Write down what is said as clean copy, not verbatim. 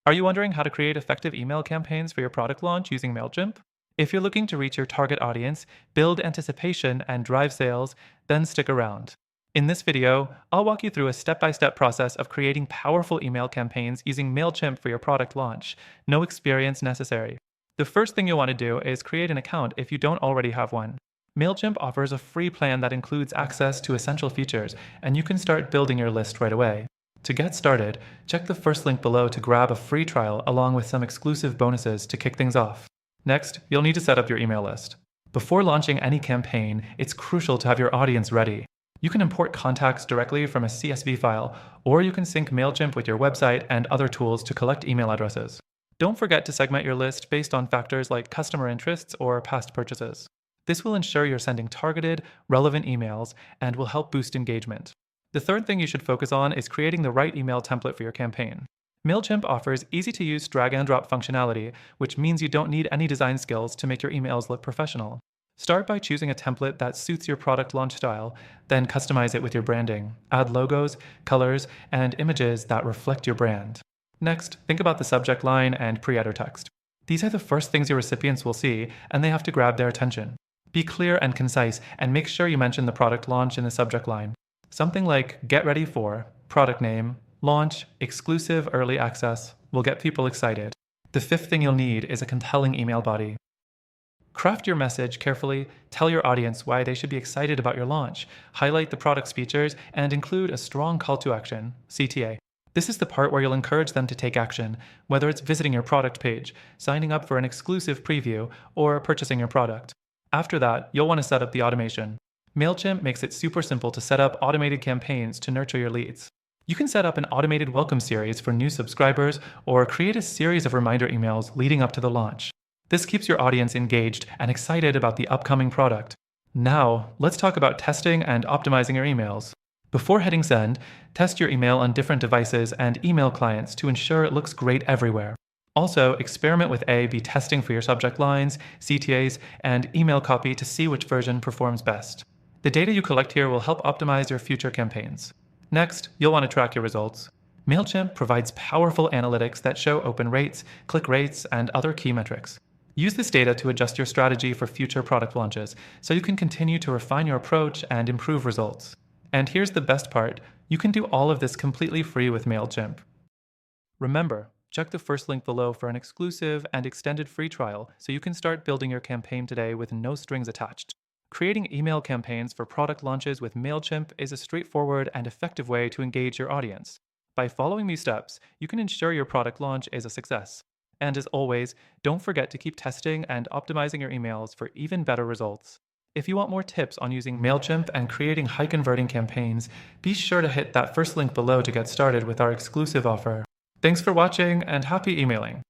Are you wondering how to create effective email campaigns for your product launch using Mailchimp? If you're looking to reach your target audience, build anticipation, and drive sales, then stick around. In this video, I'll walk you through a step-by-step process of creating powerful email campaigns using Mailchimp for your product launch. No experience necessary. The first thing you'll want to do is create an account if you don't already have one. Mailchimp offers a free plan that includes access to essential features, and you can start building your list right away. To get started, check the first link below to grab a free trial along with some exclusive bonuses to kick things off. Next, you'll need to set up your email list. Before launching any campaign, it's crucial to have your audience ready. You can import contacts directly from a CSV file, or you can sync Mailchimp with your website and other tools to collect email addresses. Don't forget to segment your list based on factors like customer interests or past purchases. This will ensure you're sending targeted, relevant emails and will help boost engagement. The third thing you should focus on is creating the right email template for your campaign. Mailchimp offers easy-to-use drag-and-drop functionality, which means you don't need any design skills to make your emails look professional. Start by choosing a template that suits your product launch style, then customize it with your branding. Add logos, colors, and images that reflect your brand. Next, think about the subject line and pre-header text. These are the first things your recipients will see, and they have to grab their attention. Be clear and concise, and make sure you mention the product launch in the subject line. Something like "Get ready for," product name, launch, exclusive early access will get people excited. The fifth thing you'll need is a compelling email body. Craft your message carefully, tell your audience why they should be excited about your launch, highlight the product's features, and include a strong call to action, CTA. This is the part where you'll encourage them to take action, whether it's visiting your product page, signing up for an exclusive preview, or purchasing your product. After that, you'll want to set up the automation. Mailchimp makes it super simple to set up automated campaigns to nurture your leads. You can set up an automated welcome series for new subscribers or create a series of reminder emails leading up to the launch. This keeps your audience engaged and excited about the upcoming product. Now, let's talk about testing and optimizing your emails. Before hitting send, test your email on different devices and email clients to ensure it looks great everywhere. Also, experiment with A/B testing for your subject lines, CTAs, and email copy to see which version performs best. The data you collect here will help optimize your future campaigns. Next, you'll want to track your results. Mailchimp provides powerful analytics that show open rates, click rates, and other key metrics. Use this data to adjust your strategy for future product launches, so you can continue to refine your approach and improve results. And here's the best part, you can do all of this completely free with Mailchimp. Remember, check the first link below for an exclusive and extended free trial so you can start building your campaign today with no strings attached. Creating email campaigns for product launches with Mailchimp is a straightforward and effective way to engage your audience. By following these steps, you can ensure your product launch is a success. And as always, don't forget to keep testing and optimizing your emails for even better results. If you want more tips on using Mailchimp and creating high-converting campaigns, be sure to hit that first link below to get started with our exclusive offer. Thanks for watching and happy emailing!